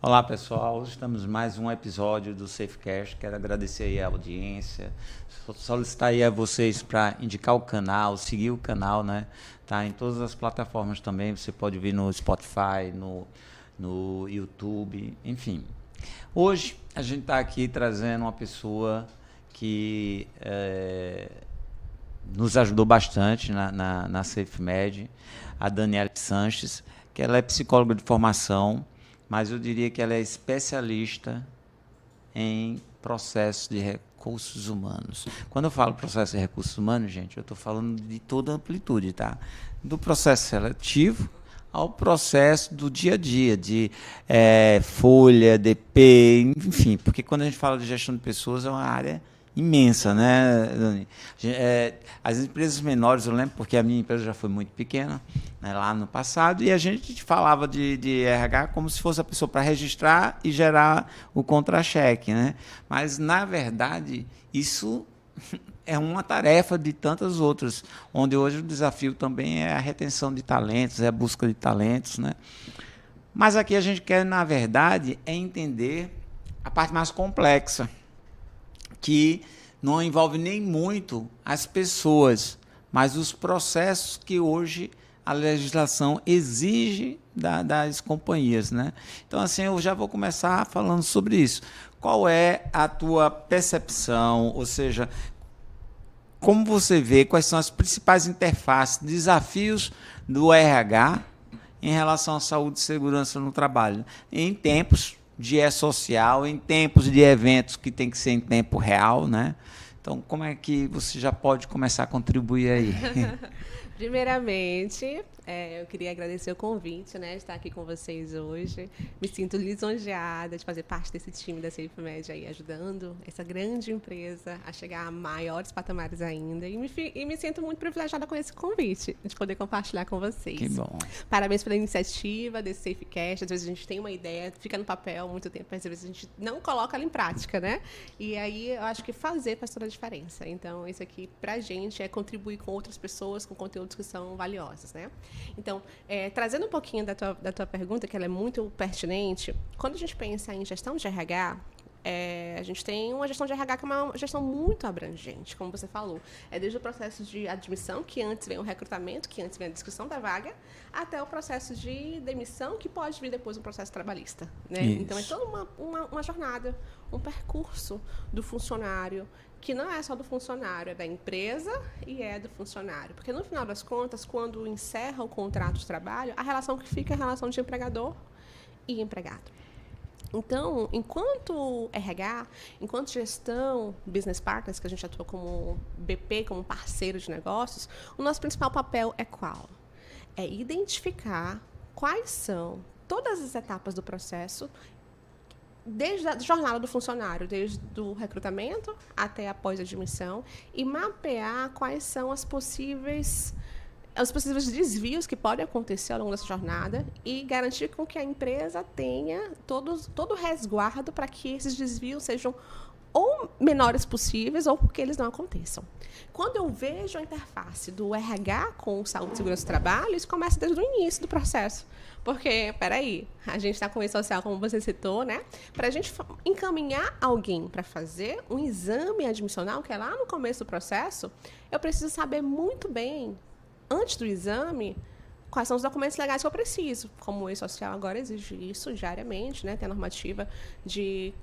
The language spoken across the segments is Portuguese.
Olá, pessoal. Hoje estamos em mais um episódio do SafeCast. Quero agradecer aí a audiência, solicitar aí a vocês para indicar o canal, seguir o canal, né? Tá em todas as plataformas também. Você pode vir no Spotify, no YouTube, enfim. Hoje a gente está aqui trazendo uma pessoa que nos ajudou bastante na SafeMed, a Daniela Sanches, que ela é psicóloga de formação, mas eu diria que ela é especialista em processos de recursos humanos. Quando eu falo processo de recursos humanos, gente, eu estou falando de toda a amplitude, tá? Do processo seletivo ao processo do dia a dia, de folha, DP, enfim, porque quando a gente fala de gestão de pessoas é uma área imensa, né, Dani? As empresas menores, eu lembro, porque a minha empresa já foi muito pequena, né, lá no passado, e a gente falava de RH como se fosse a pessoa para registrar e gerar o contra-cheque, né? Mas, na verdade, isso é uma tarefa de tantas outras, onde hoje o desafio também é a retenção de talentos, é a busca de talentos, né? Mas aqui a gente quer, na verdade, entender a parte mais complexa, que não envolve nem muito as pessoas, mas os processos que hoje a legislação exige das companhias, né? Então, assim, eu já vou começar falando sobre isso. Qual é a tua percepção, ou seja, como você vê, quais são as principais interfaces, desafios do RH em relação à saúde e segurança no trabalho, em tempos de e-social, em tempos de eventos que tem que ser em tempo real, né? Então, como é que você já pode começar a contribuir aí? Primeiramente, eu queria agradecer o convite, né, de estar aqui com vocês hoje. Me sinto lisonjeada de fazer parte desse time da SafeMed aí, ajudando essa grande empresa a chegar a maiores patamares ainda. E me sinto muito privilegiada com esse convite, de poder compartilhar com vocês. Que bom. Parabéns pela iniciativa desse SafeCast. Às vezes a gente tem uma ideia, fica no papel há muito tempo, mas às vezes a gente não coloca ela em prática, né? E aí eu acho que fazer faz toda a diferença. Então, isso aqui, pra gente, é contribuir com outras pessoas, com conteúdos que são valiosos, né? Então, trazendo um pouquinho da tua pergunta, que ela é muito pertinente, quando a gente pensa em gestão de RH, a gente tem uma gestão de RH que é uma gestão muito abrangente, como você falou. É desde o processo de admissão, que antes vem o recrutamento, que antes vem a descrição da vaga, até o processo de demissão, que pode vir depois um processo trabalhista, né? Então, é toda uma jornada, um percurso do funcionário, que não é só do funcionário, é da empresa e é do funcionário. Porque, no final das contas, quando encerra o contrato de trabalho, a relação que fica é a relação de empregador e empregado. Então, enquanto RH, enquanto gestão, business partners, que a gente atua como BP, como parceiro de negócios, o nosso principal papel é qual? É identificar quais são todas as etapas do processo, desde a jornada do funcionário, desde o recrutamento até a pós-admissão, e mapear quais são os possíveis desvios que podem acontecer ao longo dessa jornada e garantir com que a empresa tenha todo o resguardo para que esses desvios sejam ou menores possíveis ou que eles não aconteçam. Quando eu vejo a interface do RH com saúde e segurança do trabalho, isso começa desde o início do processo. Porque, peraí, a gente está com o e-social, como você citou, né? Para a gente encaminhar alguém para fazer um exame admissional, que é lá no começo do processo, eu preciso saber muito bem, antes do exame, quais são os documentos legais que eu preciso. Como o e-social agora exige isso diariamente, né? Tem a normativa de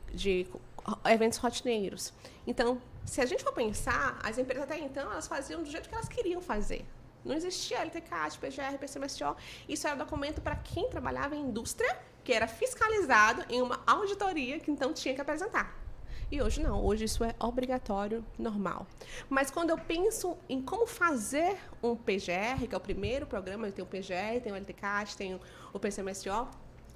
eventos rotineiros. Então, se a gente for pensar, as empresas até então, elas faziam do jeito que elas queriam fazer. Não existia LTCAT, PGR, PCMSO. Isso era documento para quem trabalhava em indústria, que era fiscalizado em uma auditoria que então tinha que apresentar. E hoje não, hoje isso é obrigatório, normal. Mas quando eu penso em como fazer um PGR, que é o primeiro programa, tem o PGR, tem o LTCAT, tem o PCMSO,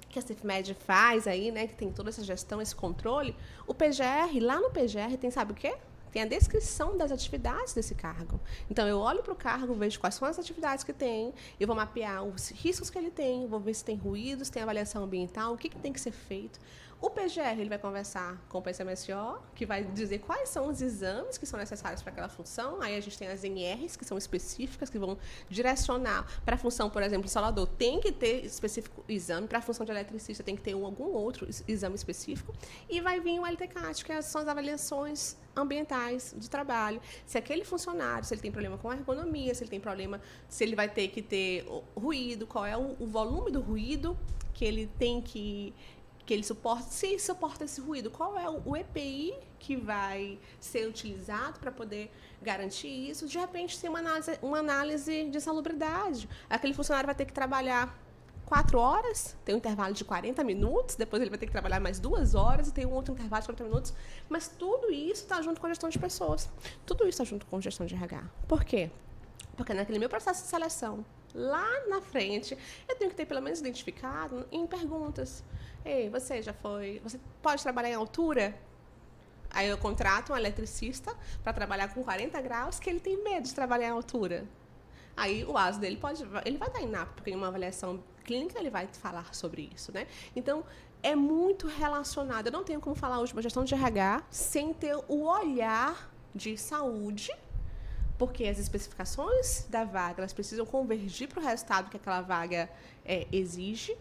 que a SafeMed faz aí, né, que tem toda essa gestão, esse controle, o PGR, lá no PGR tem, sabe o quê? Tem a descrição das atividades desse cargo. Então, eu olho para o cargo, vejo quais são as atividades que tem, eu vou mapear os riscos que ele tem, vou ver se tem ruídos, tem avaliação ambiental, o que tem que ser feito. O PGR ele vai conversar com o PCMSO, que vai dizer quais são os exames que são necessários para aquela função. Aí a gente tem as NRs, que são específicas, que vão direcionar para a função, por exemplo, instalador tem que ter específico exame, para a função de eletricista tem que ter algum outro exame específico. E vai vir o LTCAT, que são as avaliações ambientais de trabalho. Se aquele funcionário, se ele tem problema com a ergonomia, se ele tem problema, se ele vai ter que ter ruído, qual é o volume do ruído que ele tem que ele suporta, se suporta esse ruído, qual é o EPI que vai ser utilizado para poder garantir isso. De repente, tem uma análise de salubridade. Aquele funcionário vai ter que trabalhar 4 horas, tem um intervalo de 40 minutos, depois ele vai ter que trabalhar mais 2 horas e tem um outro intervalo de 40 minutos. Mas tudo isso está junto com a gestão de pessoas. Tudo isso está junto com a gestão de RH. Por quê? Porque naquele meu processo de seleção, lá na frente, eu tenho que ter pelo menos identificado em perguntas. Ei, você pode trabalhar em altura? Aí eu contrato um eletricista para trabalhar com 40 graus, que ele tem medo de trabalhar em altura. Aí o ASO dele ele vai dar INAP, porque em uma avaliação clínica ele vai falar sobre isso, né? Então, é muito relacionado. Eu não tenho como falar hoje de uma gestão de RH sem ter o olhar de saúde, porque as especificações da vaga elas precisam convergir para o resultado que aquela vaga exige,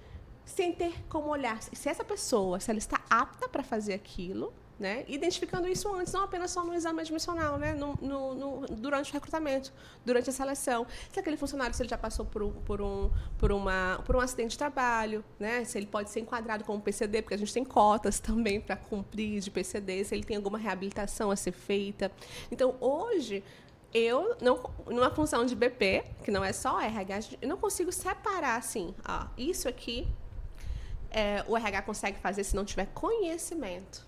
sem ter como olhar se essa pessoa, se ela está apta para fazer aquilo, né? Identificando isso antes, não apenas só no exame admissional, né? Durante o recrutamento, durante a seleção. Se aquele funcionário, se ele já passou por um acidente de trabalho, né? Se ele pode ser enquadrado como PCD, porque a gente tem cotas também para cumprir de PCD, se ele tem alguma reabilitação a ser feita. Então, hoje, eu, numa função de BP, que não é só RH, eu não consigo separar assim, ó, isso aqui o RH consegue fazer se não tiver conhecimento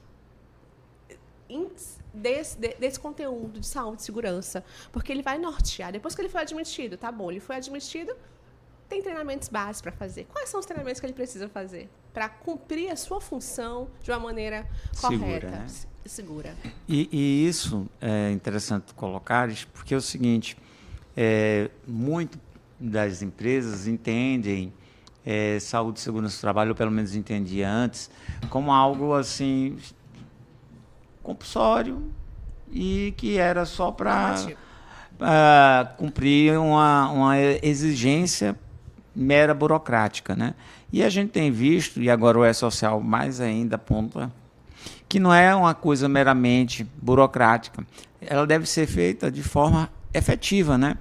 desse conteúdo de saúde e segurança, porque ele vai nortear. Depois que ele foi admitido, tá bom, ele foi admitido, tem treinamentos básicos para fazer. Quais são os treinamentos que ele precisa fazer para cumprir a sua função de uma maneira correta, né? Segura. E isso é interessante colocar, porque é o seguinte, muito das empresas entendem saúde e segurança do trabalho, ou pelo menos entendia antes, como algo assim compulsório e que era só para cumprir uma exigência mera burocrática, né? E a gente tem visto, e agora o E-Social mais ainda aponta, que não é uma coisa meramente burocrática. Ela deve ser feita de forma efetiva, né?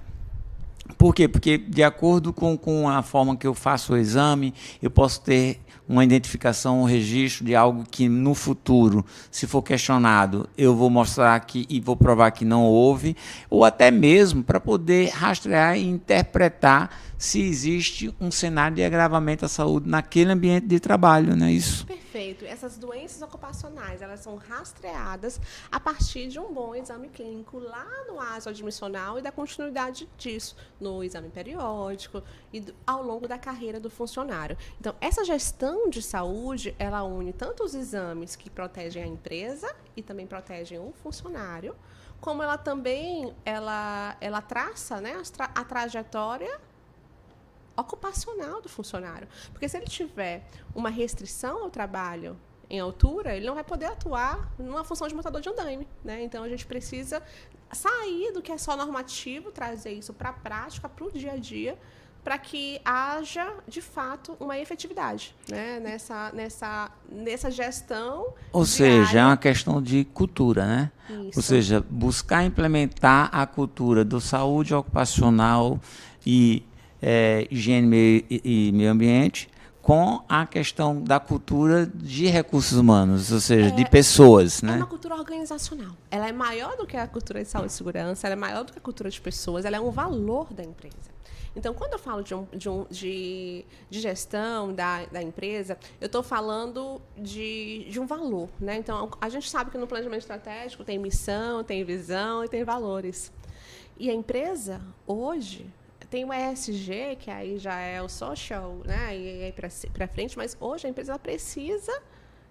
Por quê? Porque, de acordo com a forma que eu faço o exame, eu posso ter uma identificação, um registro de algo que, no futuro, se for questionado, eu vou mostrar aqui e vou provar que não houve, ou até mesmo para poder rastrear e interpretar se existe um cenário de agravamento à saúde naquele ambiente de trabalho, não é isso? Perfeito. Essas doenças ocupacionais, elas são rastreadas a partir de um bom exame clínico lá no ASO admissional e da continuidade disso no exame periódico e ao longo da carreira do funcionário. Então, essa gestão de saúde, ela une tanto os exames que protegem a empresa e também protegem o funcionário, como ela também ela traça, né, a trajetória ocupacional do funcionário. Porque se ele tiver uma restrição ao trabalho em altura, ele não vai poder atuar numa função de montador de andaime, né? Então, a gente precisa sair do que é só normativo, trazer isso para a prática, para o dia a dia, para que haja, de fato, uma efetividade, né? nessa gestão. Ou seja, é uma questão de cultura, né? Isso. Ou seja, buscar implementar a cultura do saúde ocupacional e higiene e meio ambiente com a questão da cultura de recursos humanos, ou seja, de pessoas, né? É uma cultura organizacional. Ela é maior do que a cultura de saúde e segurança, ela é maior do que a cultura de pessoas, ela é um valor da empresa. Então, quando eu falo de gestão da empresa, eu estou falando de um valor, né? Então, a gente sabe que no planejamento estratégico tem missão, tem visão e tem valores. E a empresa, hoje, tem o ESG, que aí já é o social, né? E aí para frente, mas hoje a empresa ela precisa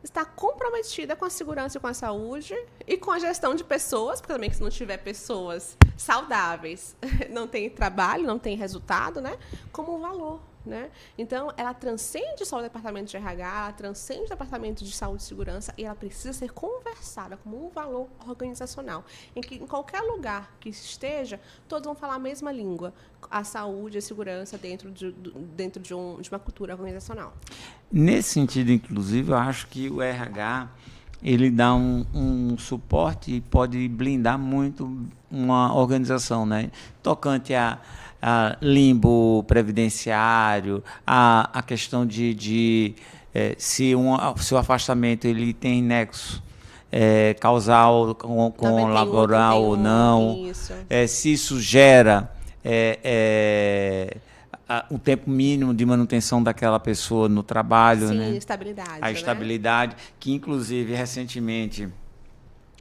estar comprometida com a segurança e com a saúde e com a gestão de pessoas, porque também se não tiver pessoas saudáveis, não tem trabalho, não tem resultado, né? Como um valor. né? Então, ela transcende só o departamento de RH, ela transcende o departamento de saúde e segurança e ela precisa ser conversada como um valor organizacional, em que em qualquer lugar que esteja, todos vão falar a mesma língua, a saúde e a segurança dentro de uma cultura organizacional. Nesse sentido, inclusive, eu acho que o RH ele dá um suporte e pode blindar muito uma organização, né? Tocante a limbo previdenciário, a questão se o afastamento ele tem nexo causal com laboral ou não, se isso gera o tempo mínimo de manutenção daquela pessoa no trabalho. Sim, né? estabilidade. A estabilidade, que inclusive recentemente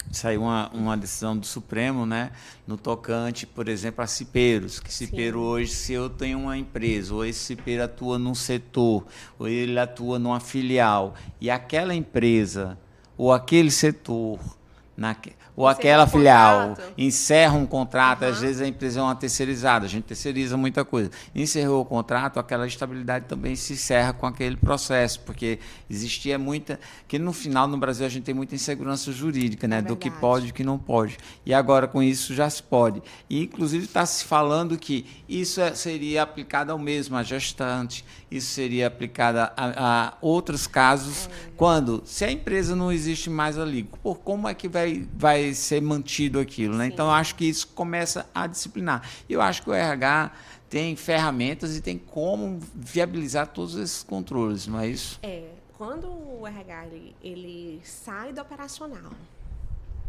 saiu uma decisão do Supremo, né, no tocante, por exemplo, a cipeiros, que cipeiro hoje, se eu tenho uma empresa, ou esse cipeiro atua num setor, ou ele atua numa filial, e aquela empresa, ou aquele setor, ou aquela filial encerra um contrato, às vezes a empresa é uma terceirizada, a gente terceiriza muita coisa. Encerrou o contrato, aquela estabilidade também se encerra com aquele processo, porque existia muita... que no final, no Brasil, a gente tem muita insegurança jurídica, né, do que pode e do que não pode. E agora, com isso, já se pode. E, inclusive, está se falando que isso seria aplicado ao mesmo, a gestante, isso seria aplicado a outros casos, se a empresa não existe mais ali, como é que vai ser mantido aquilo, né? Então, eu acho que isso começa a disciplinar. Eu acho que o RH tem ferramentas e tem como viabilizar todos esses controles, não é isso? Quando o RH ele sai do operacional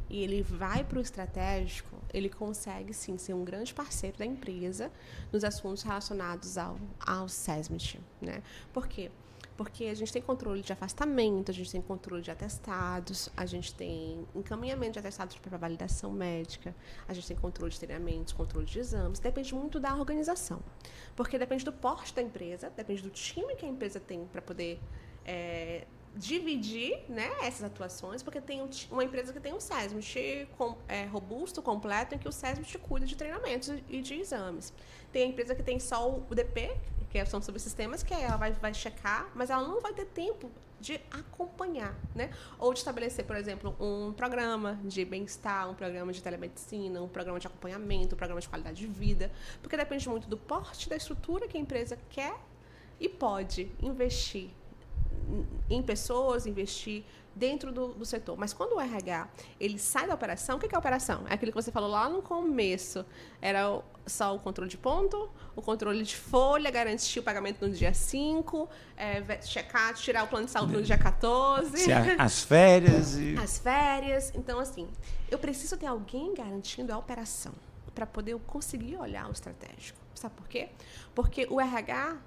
e ele vai para o estratégico, ele consegue, sim, ser um grande parceiro da empresa nos assuntos relacionados ao SESMIT, né? Por quê? Porque a gente tem controle de afastamento, a gente tem controle de atestados, a gente tem encaminhamento de atestados para validação médica, a gente tem controle de treinamentos, controle de exames. Depende muito da organização. Porque depende do porte da empresa, depende do time que a empresa tem para poder dividir, né, essas atuações, porque tem uma empresa que tem um SESMIT robusto, completo, em que o SESMIT cuida de treinamentos e de exames. Tem a empresa que tem só o DP, que são subsistemas, que ela vai checar, mas ela não vai ter tempo de acompanhar, né? Ou de estabelecer, por exemplo, um programa de bem-estar, um programa de telemedicina, um programa de acompanhamento, um programa de qualidade de vida, porque depende muito do porte, da estrutura que a empresa quer e pode investir em pessoas, investir dentro do setor. Mas quando o RH ele sai da operação, o que é a operação? É aquilo que você falou lá no começo. Era só o controle de ponto, o controle de folha, garantir o pagamento no dia 5, checar, tirar o plano de saúde no dia 14. As férias. As férias. Então, assim, eu preciso ter alguém garantindo a operação para poder conseguir olhar o estratégico. Sabe por quê? Porque o RH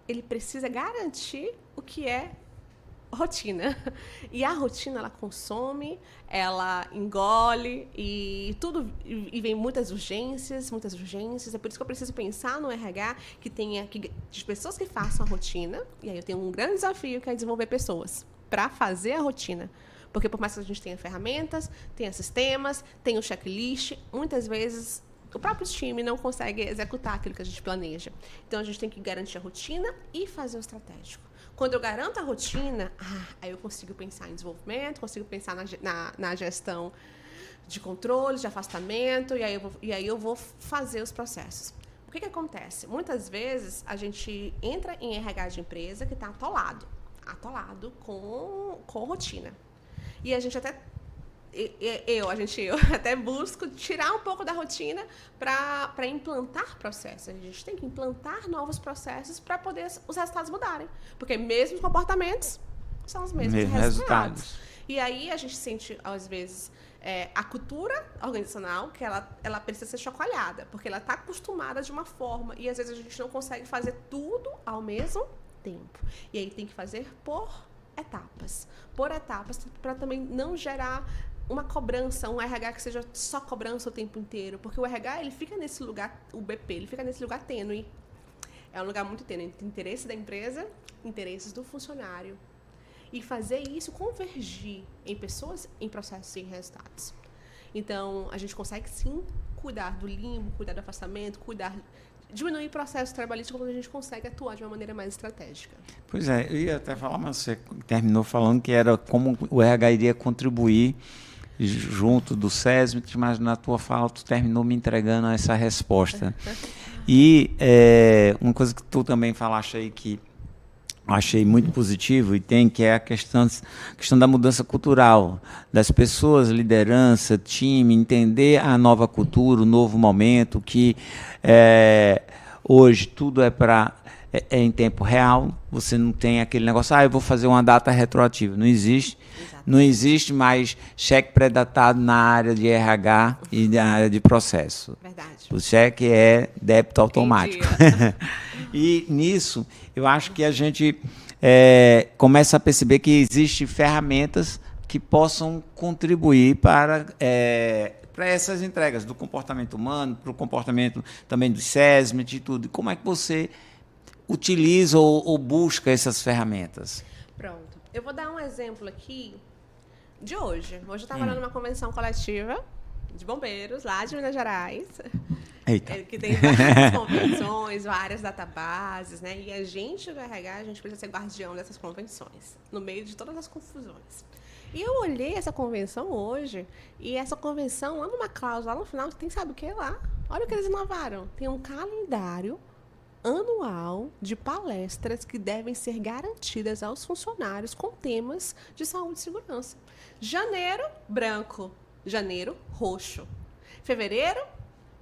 ele precisa garantir o que é rotina. E a rotina, ela consome, ela engole e tudo, e vem muitas urgências. É por isso que eu preciso pensar no RH que tenha de pessoas que façam a rotina. E aí eu tenho um grande desafio que é desenvolver pessoas para fazer a rotina. Porque por mais que a gente tenha ferramentas, tenha sistemas, tenha um checklist, muitas vezes o próprio time não consegue executar aquilo que a gente planeja. Então, a gente tem que garantir a rotina e fazer o estratégico. Quando eu garanto a rotina, aí eu consigo pensar em desenvolvimento, consigo pensar na gestão de controle, de afastamento, e aí eu vou fazer os processos. O que acontece? Muitas vezes, a gente entra em RH de empresa que está atolado com rotina. E a gente até... Eu até busco tirar um pouco da rotina para implantar processos. A gente tem que implantar novos processos para poder os resultados mudarem. Porque mesmo os comportamentos são os mesmos resultados. E aí a gente sente, às vezes, a cultura organizacional que ela precisa ser chacoalhada, porque ela está acostumada de uma forma e às vezes a gente não consegue fazer tudo ao mesmo tempo. E aí tem que fazer por etapas, para também não gerar uma cobrança, um RH que seja só cobrança o tempo inteiro, porque o RH, ele fica nesse lugar, o BP, ele fica nesse lugar tênue. É um lugar muito tênue entre interesse da empresa, interesses do funcionário. E fazer isso convergir em pessoas, em processos e em resultados. Então, a gente consegue, sim, cuidar do limbo, cuidar do afastamento, cuidar diminuir processo trabalhista quando a gente consegue atuar de uma maneira mais estratégica. Pois é, eu ia até falar, mas você terminou falando que era como o RH iria contribuir junto do SESMIT, mas na tua fala tu terminou me entregando essa resposta. E uma coisa que tu também falaste aí que achei muito positivo e tem, que é a questão da mudança cultural, das pessoas, liderança, time, entender a nova cultura, o novo momento, que hoje tudo é em tempo real, você não tem aquele negócio, eu vou fazer uma data retroativa, não existe. Exato. Não existe mais cheque pré-datado na área de RH e na área de processo. Verdade. O cheque é débito automático. E nisso, eu acho que a gente começa a perceber que existem ferramentas que possam contribuir para essas entregas do comportamento humano, para o comportamento também do SESMIT e tudo. Como é que você utiliza ou busca essas ferramentas? Pronto. Eu vou dar um exemplo aqui de hoje. Hoje eu estava lá numa convenção coletiva de bombeiros, lá de Minas Gerais. Eita. Que tem várias convenções, várias databases, né? E a gente do RH, a gente precisa ser guardião dessas convenções, no meio de todas as confusões. E eu olhei essa convenção hoje, e essa convenção, lá numa cláusula, lá no final, tem sabe o que lá? Olha o que eles inovaram. Tem um calendário anual de palestras que devem ser garantidas aos funcionários com temas de saúde e segurança. Janeiro, branco. Janeiro, roxo. Fevereiro,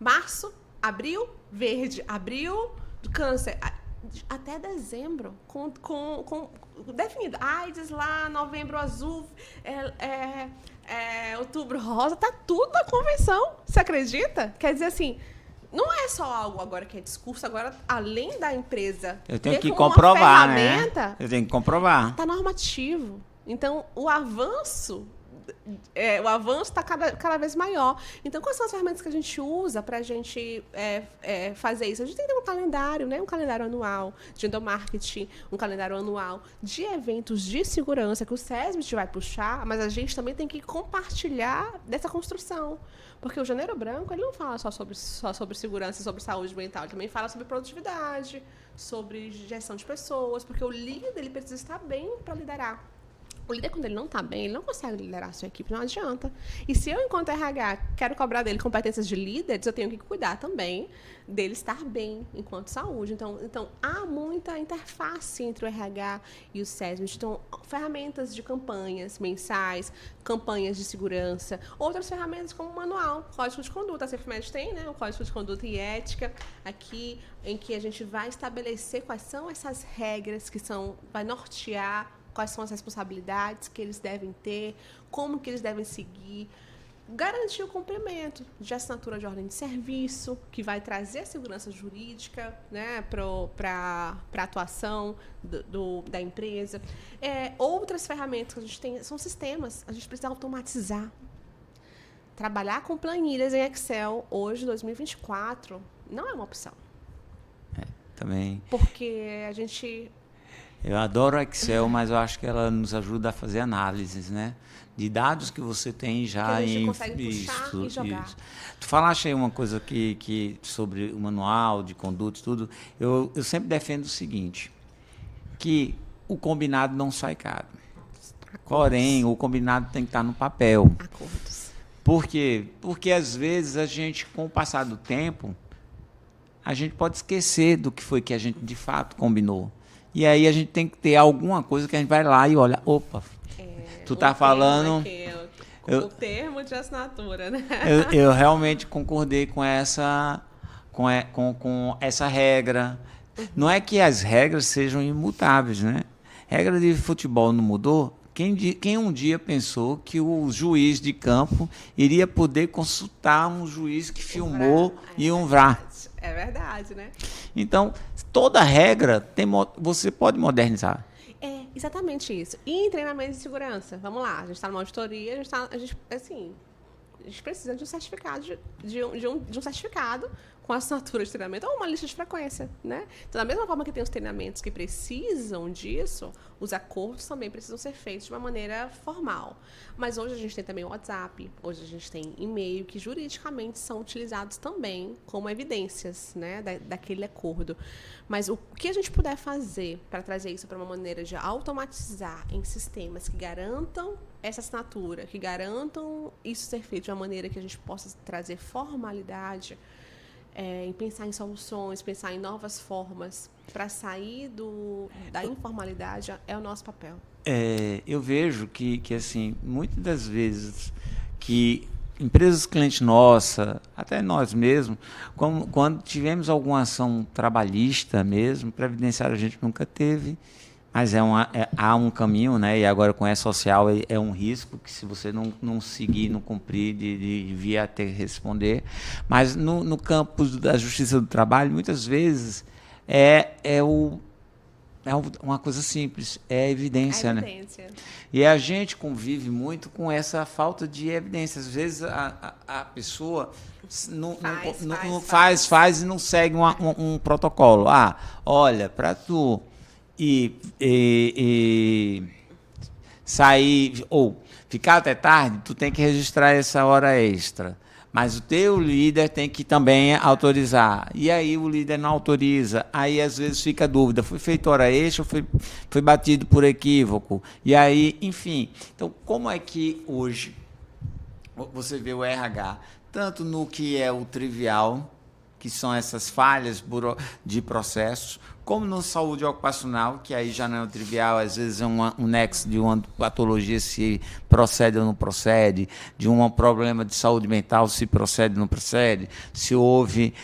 março, abril, verde. Abril, câncer. Até dezembro, definido. AIDS lá, novembro azul, outubro rosa, tá tudo na convenção. Você acredita? Quer dizer assim, não é só algo agora que é discurso, agora, além da empresa... Eu tenho que comprovar, né? Eu tenho que comprovar. Está normativo. Então, o avanço está cada vez maior. Então, quais são as ferramentas que a gente usa para a gente fazer isso? A gente tem que ter um calendário, né? Um calendário anual de endomarketing, um calendário anual de eventos de segurança que o SESMIT vai puxar, mas a gente também tem que compartilhar dessa construção. Porque o Janeiro Branco, ele não fala só sobre segurança e sobre saúde mental, ele também fala sobre produtividade, sobre gestão de pessoas, porque o líder ele precisa estar bem para liderar. O líder, quando ele não está bem, ele não consegue liderar a sua equipe, não adianta. E se eu, enquanto RH, quero cobrar dele competências de líderes, eu tenho que cuidar também dele estar bem enquanto saúde. Então há muita interface entre o RH e o SESMIT. Então, ferramentas de campanhas mensais, campanhas de segurança, outras ferramentas como o manual, código de conduta. A SafeMed tem, né, o código de conduta e ética, aqui, em que a gente vai estabelecer quais são essas regras que vai nortear quais são as responsabilidades que eles devem ter, como que eles devem seguir, garantir o cumprimento de assinatura de ordem de serviço, que vai trazer a segurança jurídica, né, para a atuação da empresa. Outras ferramentas que a gente tem são sistemas, a gente precisa automatizar. Trabalhar com planilhas em Excel hoje, 2024, não é uma opção. Também. Porque a gente... Eu adoro o Excel, mas eu acho que ela nos ajuda a fazer análises, né? De dados que você tem já que a gente consegue puxar e jogar. Isso. Tu falaste aí uma coisa que sobre o manual de conduta e tudo. Eu sempre defendo o seguinte, que o combinado não sai caro. Porém, o combinado tem que estar no papel. Acordos. Por quê? Porque, às vezes, a gente, com o passar do tempo, a gente pode esquecer do que foi que a gente, de fato, combinou. E aí a gente tem que ter alguma coisa que a gente vai lá e olha, opa, tu tá falando... O termo de assinatura, né? Eu realmente concordei com essa regra. Não é que as regras sejam imutáveis, né? Regra de futebol não mudou. Quem um dia pensou que o juiz de campo iria poder consultar um juiz que filmou e um VAR? É verdade, né? Então, toda regra você pode modernizar. É exatamente isso. E em treinamento de segurança, vamos lá, a gente está numa auditoria, a gente precisa de um certificado, de um certificado com a assinatura de treinamento ou uma lista de frequência, né? Então, da mesma forma que tem os treinamentos que precisam disso, os acordos também precisam ser feitos de uma maneira formal. Mas hoje a gente tem também o WhatsApp, hoje a gente tem e-mail, que juridicamente são utilizados também como evidências, né, daquele acordo. Mas o que a gente puder fazer para trazer isso para uma maneira de automatizar em sistemas que garantam essa assinatura, que garantam isso ser feito de uma maneira que a gente possa trazer formalidade, em pensar em soluções, pensar em novas formas para sair da informalidade, é o nosso papel. Eu vejo que assim, muitas das vezes que empresas clientes nossa, até nós mesmos, quando tivemos alguma ação trabalhista mesmo, previdenciária a gente nunca teve, mas há um caminho, né? E agora com E-Social é um risco que se você não seguir, não cumprir, de vir a ter que responder. Mas no campo da justiça do trabalho, muitas vezes é uma coisa simples, é a evidência, né? E a gente convive muito com essa falta de evidência. Às vezes a pessoa não faz e não segue um protocolo. Olha, para tu e sair ou ficar até tarde, tu tem que registrar essa hora extra. Mas o teu líder tem que também autorizar. E aí o líder não autoriza. Aí às vezes fica dúvida, foi feita hora extra ou foi batido por equívoco? E aí, enfim. Então, como é que hoje você vê o RH, tanto no que é o trivial, que são essas falhas de processos, como no saúde ocupacional, que aí já não é o trivial, às vezes é um nexo de uma patologia, se procede ou não procede, de um problema de saúde mental, se procede ou não procede, se houve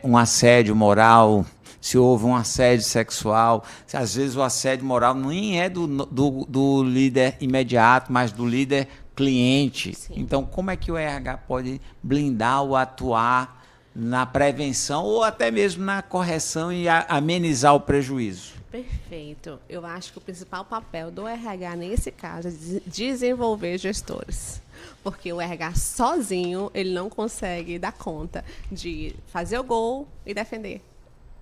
um assédio moral, se houve um assédio sexual, às vezes o assédio moral nem é do líder imediato, mas do líder cliente. Sim. Então, como é que o RH pode blindar ou atuar na prevenção ou até mesmo na correção e amenizar o prejuízo? Perfeito. Eu acho que o principal papel do RH nesse caso é desenvolver gestores. Porque o RH sozinho, ele não consegue dar conta de fazer o gol e defender.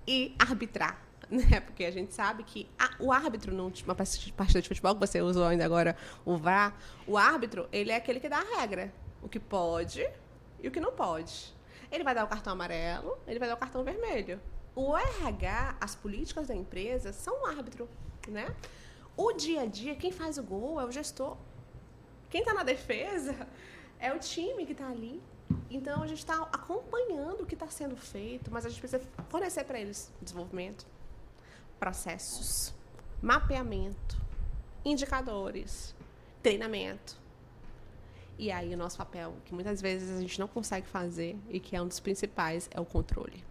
E arbitrar. Né? Porque a gente sabe que o árbitro, numa partida de futebol, que você usou ainda agora o VAR, o árbitro, ele é aquele que dá a regra. O que pode e o que não pode. Ele vai dar o cartão amarelo, ele vai dar o cartão vermelho. O RH, as políticas da empresa, são um árbitro, né? O dia a dia, quem faz o gol é o gestor. Quem está na defesa é o time que está ali. Então, a gente está acompanhando o que está sendo feito, mas a gente precisa fornecer para eles desenvolvimento, processos, mapeamento, indicadores, treinamento. E aí o nosso papel, que muitas vezes a gente não consegue fazer e que é um dos principais, é o controle.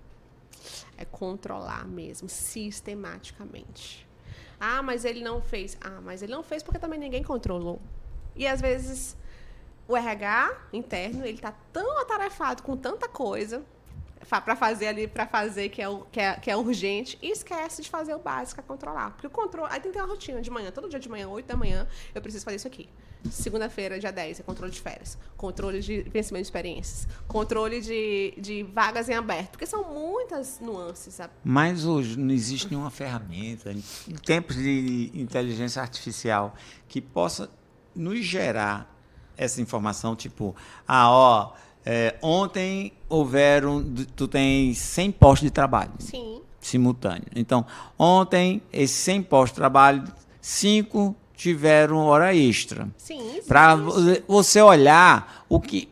É controlar mesmo, sistematicamente. Mas ele não fez. Mas ele não fez porque também ninguém controlou. E às vezes o RH interno, ele está tão atarefado com tanta coisa para fazer que é urgente, e esquece de fazer o básico, a controlar. Porque o controle, aí tem que ter uma rotina de manhã, todo dia de manhã, 8 da manhã, eu preciso fazer isso aqui. Segunda-feira, dia 10, é controle de férias, controle de vencimento de experiências, controle de vagas em aberto, porque são muitas nuances. Sabe? Mas hoje não existe nenhuma ferramenta, em tempos de inteligência artificial, que possa nos gerar essa informação, tipo, ontem tu tem 100 postos de trabalho. Sim. Simultâneo. Então, ontem, esses 100 postos de trabalho, 5 tiveram hora extra. Sim. Para você olhar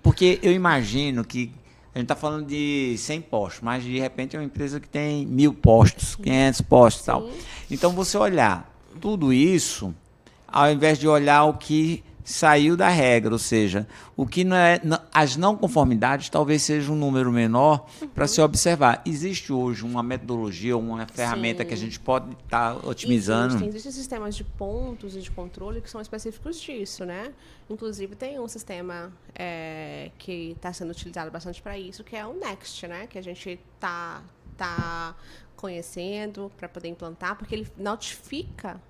porque eu imagino que a gente está falando de 100 postos, mas de repente é uma empresa que tem 1.000 postos, 500 postos e tal. Então, você olhar tudo isso, ao invés de olhar o que saiu da regra, ou seja, o que não é, as não conformidades talvez seja um número menor para se observar. Existe hoje uma metodologia, uma ferramenta que a gente pode estar otimizando? Existem sistemas de pontos e de controle que são específicos disso, né? Inclusive tem um sistema que está sendo utilizado bastante para isso, que é o Next, né? Que a gente tá conhecendo para poder implantar, porque ele notifica,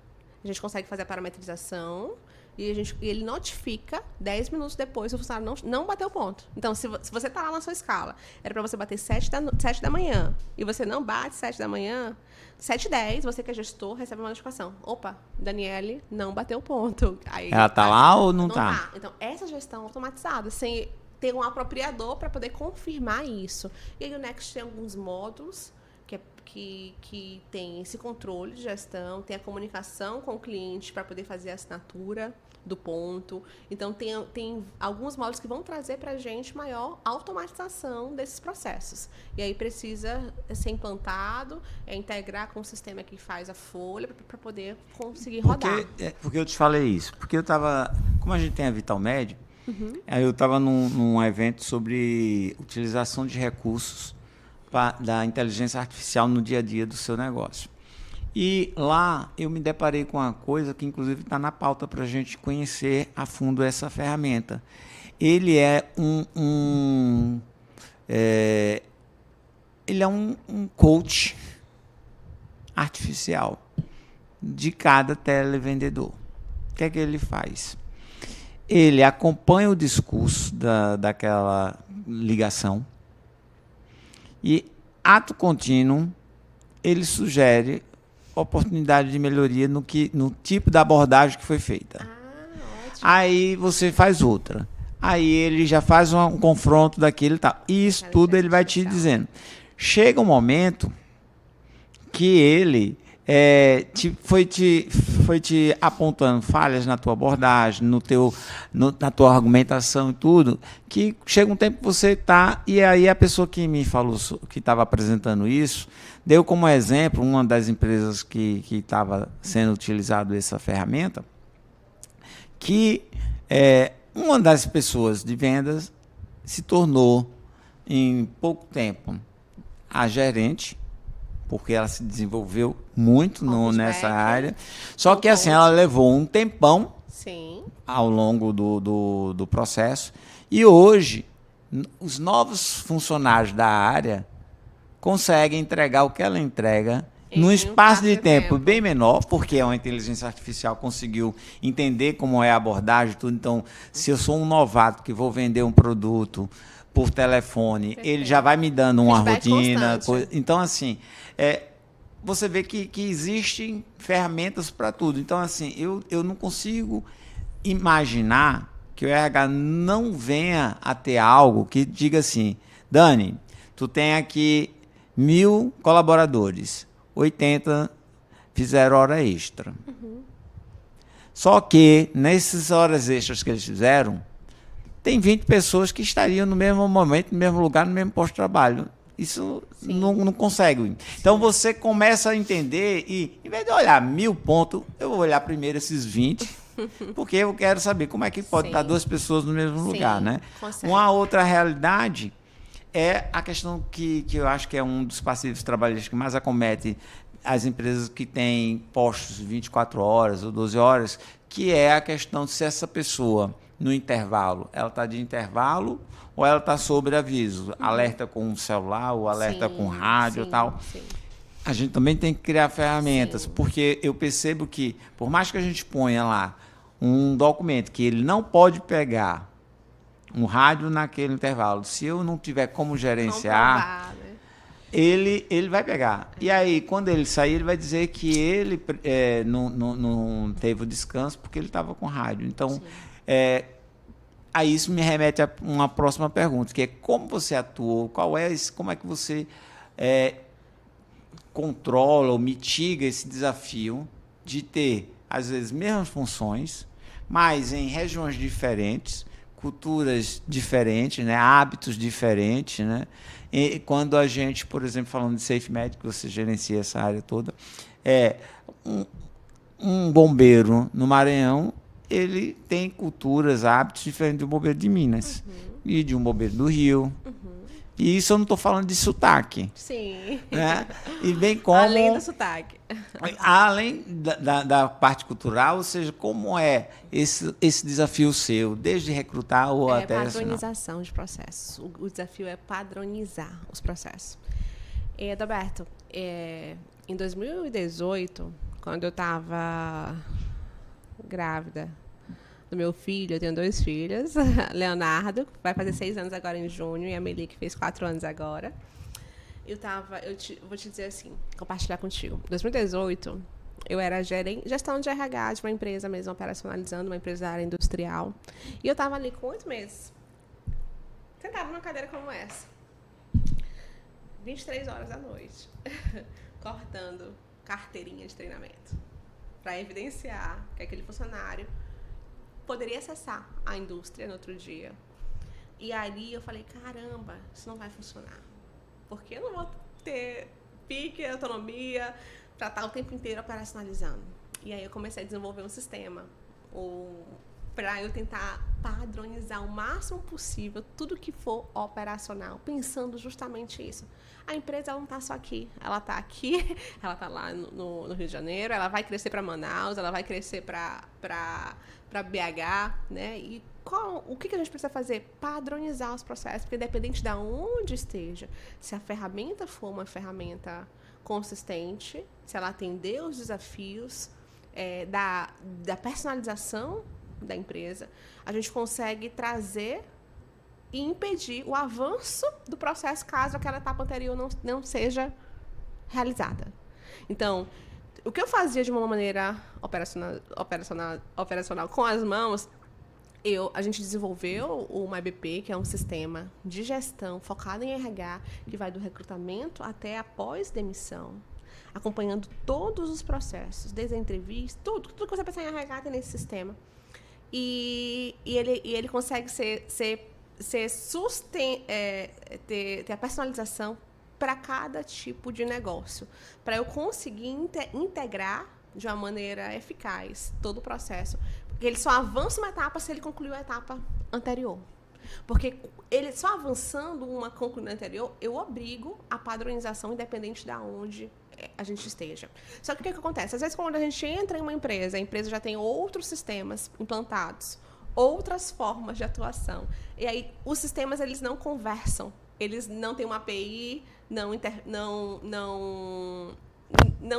a gente consegue fazer a parametrização e ele notifica 10 minutos depois se o funcionário não bateu o ponto. Então, se você está lá na sua escala, era para você bater 7 da manhã, e você não bate 7 da manhã, 7h10, você que é gestor, recebe uma notificação. Opa, Daniele não bateu o ponto. Aí, Ela está lá ou não está? Então, essa gestão automatizada, sem ter um apropriador para poder confirmar isso. E aí o Next tem alguns módulos que tem esse controle de gestão, tem a comunicação com o cliente para poder fazer a assinatura do ponto. Então, tem alguns módulos que vão trazer para a gente maior automatização desses processos. E aí precisa ser implantado, integrar com o sistema que faz a folha para poder conseguir rodar. Porque eu te falei isso? Porque eu estava... Como a gente tem a VitalMed, aí eu estava num evento sobre utilização de recursos da inteligência artificial no dia a dia do seu negócio. E lá eu me deparei com uma coisa que, inclusive, está na pauta para a gente conhecer a fundo essa ferramenta. Ele é um coach artificial de cada televendedor. O que é que ele faz? Ele acompanha o discurso daquela ligação e, ato contínuo, ele sugere oportunidade de melhoria no tipo da abordagem que foi feita. Ótimo. Aí você faz outra. Aí ele já faz um confronto daquilo e tal. E isso tudo ele vai te dizendo. Chega um momento que ele foi te apontando falhas na tua abordagem, na tua argumentação e tudo, que chega um tempo que você está... E aí a pessoa que me falou, que estava apresentando isso, deu como exemplo uma das empresas que estava sendo utilizado essa ferramenta, que uma das pessoas de vendas se tornou, em pouco tempo, a gerente, porque ela se desenvolveu muito nessa área. Só que assim, ela levou um tempão ao longo do processo. E hoje, os novos funcionários da área conseguem entregar o que ela entrega num espaço de tempo bem menor, porque uma inteligência artificial conseguiu entender como é a abordagem, tudo. Então, se eu sou um novato que vou vender um produto por telefone, ele já vai me dando uma rotina. Então, assim, você vê que existem ferramentas para tudo. Então, assim, eu não consigo imaginar que o RH não venha a ter algo que diga assim: Dani, tu tem aqui 1.000 colaboradores, 80 fizeram hora extra. Só que, nessas horas extras que eles fizeram, tem 20 pessoas que estariam no mesmo momento, no mesmo lugar, no mesmo posto de trabalho. Isso não consegue. Então, você começa a entender e, em vez de olhar 1.000 pontos, eu vou olhar primeiro esses 20, porque eu quero saber como é que pode estar duas pessoas no mesmo lugar, né? Uma outra realidade é a questão que eu acho que é um dos passivos trabalhistas que mais acomete as empresas que têm postos 24 horas ou 12 horas, que é a questão de se essa pessoa, no intervalo, ela está de intervalo ou ela está sobre aviso, alerta com o celular ou alerta com rádio e tal. A gente também tem que criar ferramentas, porque eu percebo que, por mais que a gente ponha lá um documento que ele não pode pegar um rádio naquele intervalo, se eu não tiver como gerenciar, ele vai pegar. E aí, quando ele sair, ele vai dizer que ele não teve o descanso porque ele estava com rádio. Então, aí isso me remete a uma próxima pergunta, que é como você atuou, como é que você controla ou mitiga esse desafio de ter, às vezes, mesmas funções, mas em regiões diferentes, culturas diferentes, né, hábitos diferentes, né? E quando a gente, por exemplo, falando de SafeMed, que você gerencia essa área toda, um bombeiro no Maranhão, ele tem culturas, hábitos diferentes de um bombeiro de Minas e de um bombeiro do Rio. E isso eu não estou falando de sotaque. Sim. Né? E bem como... Além do sotaque. Além da parte cultural, ou seja, como é esse desafio seu, desde recrutar ou até... Padronização de processos. O desafio é padronizar os processos. Adalberto, em 2018, quando eu estava grávida do meu filho. Eu tenho 2 filhos. Leonardo, vai fazer 6 anos agora em junho, e a Meli, que fez 4 anos agora. Vou te dizer assim, compartilhar contigo. Em 2018, eu era gestão de RH de uma empresa mesmo, operacionalizando uma empresa da área industrial. E eu estava ali com 8 meses, sentada numa cadeira como essa, 23 horas da noite, cortando carteirinha de treinamento, para evidenciar que aquele funcionário poderia acessar a indústria no outro dia. E ali eu falei, caramba, isso não vai funcionar. Porque eu não vou ter pique, autonomia, para estar o tempo inteiro operacionalizando. E aí eu comecei a desenvolver um sistema para eu tentar padronizar o máximo possível tudo que for operacional, pensando justamente isso. A empresa ela não está só aqui, ela está aqui, ela está lá no Rio de Janeiro, ela vai crescer para Manaus, ela vai crescer para BH, né? E o que a gente precisa fazer? Padronizar os processos, porque independente de onde esteja, se a ferramenta for uma ferramenta consistente, se ela atender os desafios da personalização da empresa, a gente consegue trazer e impedir o avanço do processo caso aquela etapa anterior não seja realizada. Então, o que eu fazia de uma maneira operacional com as mãos, a gente desenvolveu o MyBP, que é um sistema de gestão focado em RH, que vai do recrutamento até a pós-demissão, acompanhando todos os processos, desde a entrevista, tudo que você pensar em RH tem nesse sistema. E ele consegue ter a personalização para cada tipo de negócio, para eu conseguir integrar de uma maneira eficaz todo o processo. Porque ele só avança uma etapa se ele concluiu a etapa anterior. Porque ele só avançando uma concluindo a anterior, eu obrigo a padronização independente de onde a gente esteja. Só que o que acontece? Às vezes, quando a gente entra em uma empresa, a empresa já tem outros sistemas implantados, outras formas de atuação. E aí, os sistemas, eles não conversam. Eles não têm uma API, não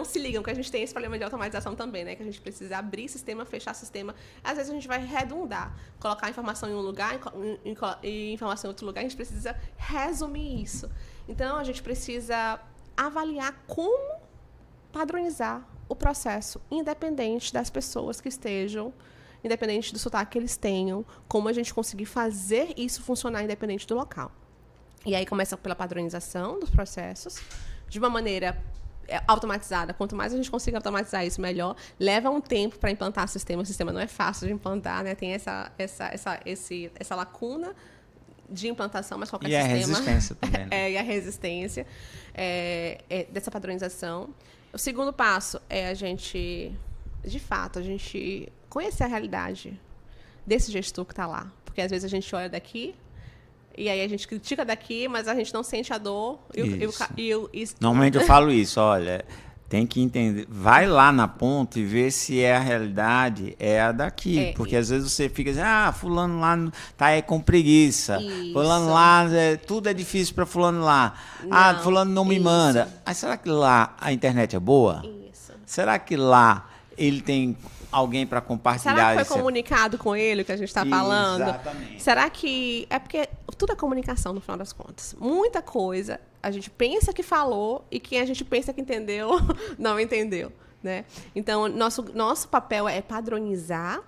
se ligam, que a gente tem esse problema de automatização também, né? Que a gente precisa abrir sistema, fechar sistema. Às vezes a gente vai redundar, colocar informação em um lugar e informação em outro lugar. A gente precisa resumir isso. Então, a gente precisa avaliar como padronizar o processo, independente das pessoas que estejam, independente do sotaque que eles tenham, como a gente conseguir fazer isso funcionar independente do local. E aí começa pela padronização dos processos, de uma maneira automatizada. Quanto mais a gente conseguir automatizar isso, melhor. Leva um tempo para implantar o sistema não é fácil de implantar, né? Tem essa lacuna de implantação, mas qualquer sistema... E a resistência também, né? E a resistência dessa padronização. O segundo passo é a gente conhecer a realidade desse gestor que está lá. Porque, às vezes, a gente olha daqui e aí a gente critica daqui, mas a gente não sente a dor. Normalmente eu falo isso, olha... Tem que entender, vai lá na ponta e ver se a realidade é a daqui. Porque às vezes você fica assim, fulano lá tá com preguiça. Isso. Fulano lá, tudo é difícil para fulano lá. Não, fulano não me manda. Mas será que lá a internet é boa? Isso. Será que lá ele tem alguém para compartilhar? Será que foi comunicado com ele o que a gente está falando? Exatamente. Será que... É porque tudo é comunicação, no final das contas. Muita coisa a gente pensa que falou e quem a gente pensa que entendeu, não entendeu, né? Então, nosso papel é padronizar,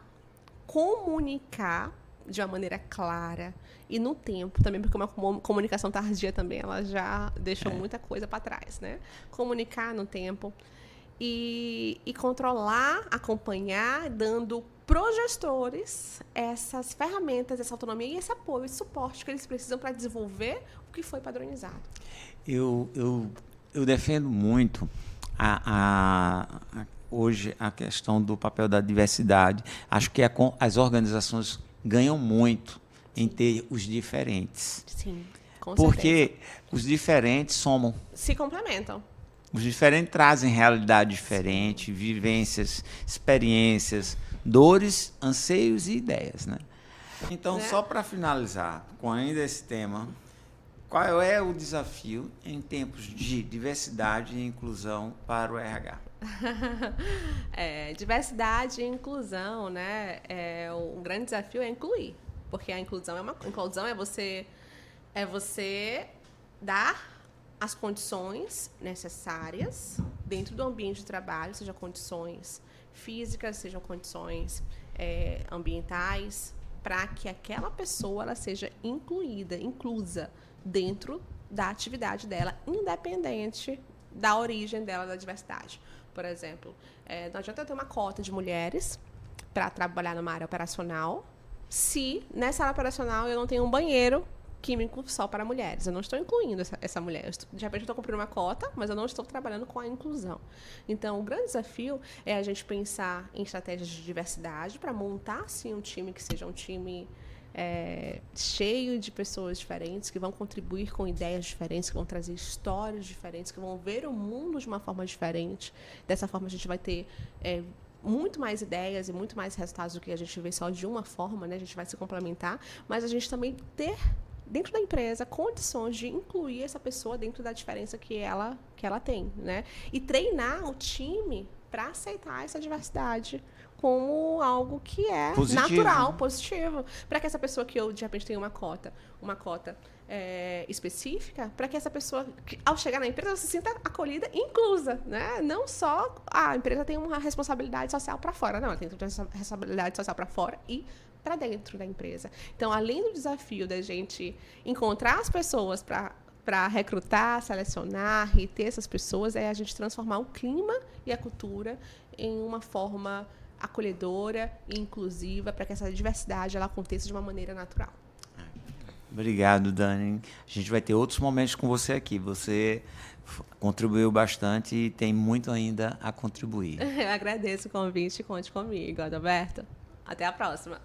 comunicar de uma maneira clara e no tempo também, porque uma comunicação tardia também, ela já deixou muita coisa para trás, né? Comunicar no tempo e controlar, acompanhar, dando para os gestores essas ferramentas, essa autonomia e esse apoio, esse suporte que eles precisam para desenvolver o que foi padronizado. Eu defendo muito hoje a questão do papel da diversidade. Acho que as organizações ganham muito em ter os diferentes. Sim, com certeza. Porque os diferentes somam. Se complementam. Os diferentes trazem realidade diferente, vivências, experiências, dores, anseios e ideias, né? Então, só para finalizar com ainda esse tema, qual é o desafio em tempos de diversidade e inclusão para o RH? Diversidade e inclusão, né? grande desafio é incluir, porque a inclusão inclusão é você dar as condições necessárias dentro do ambiente de trabalho, seja condições físicas, sejam condições ambientais, para que aquela pessoa ela seja inclusa dentro da atividade dela, independente da origem dela, da diversidade. Por exemplo, não adianta eu ter uma cota de mulheres para trabalhar numa área operacional se nessa área operacional eu não tenho um banheiro químico só para mulheres. Eu não estou incluindo essa mulher. De repente, eu estou cumprindo uma cota, mas eu não estou trabalhando com a inclusão. Então, o grande desafio é a gente pensar em estratégias de diversidade para montar, sim, um time que seja um time cheio de pessoas diferentes, que vão contribuir com ideias diferentes, que vão trazer histórias diferentes, que vão ver o mundo de uma forma diferente. Dessa forma, a gente vai ter muito mais ideias e muito mais resultados do que a gente vê só de uma forma, né? A gente vai se complementar, mas a gente também ter dentro da empresa condições de incluir essa pessoa dentro da diferença que ela tem, né? E treinar o time para aceitar essa diversidade como algo que é positivo, natural, positivo, para que essa pessoa que eu de repente tenha uma cota específica, para que essa pessoa, ao chegar na empresa, se sinta acolhida e inclusa, né? Não só a empresa tem uma responsabilidade social para fora, não, ela tem uma responsabilidade social para fora e para dentro da empresa. Então, além do desafio da gente encontrar as pessoas para recrutar, selecionar, reter essas pessoas, é a gente transformar o clima e a cultura em uma forma acolhedora e inclusiva para que essa diversidade ela aconteça de uma maneira natural. Obrigado, Dani. A gente vai ter outros momentos com você aqui. Você contribuiu bastante e tem muito ainda a contribuir. Eu agradeço o convite e conte comigo, Adalberto. Até a próxima.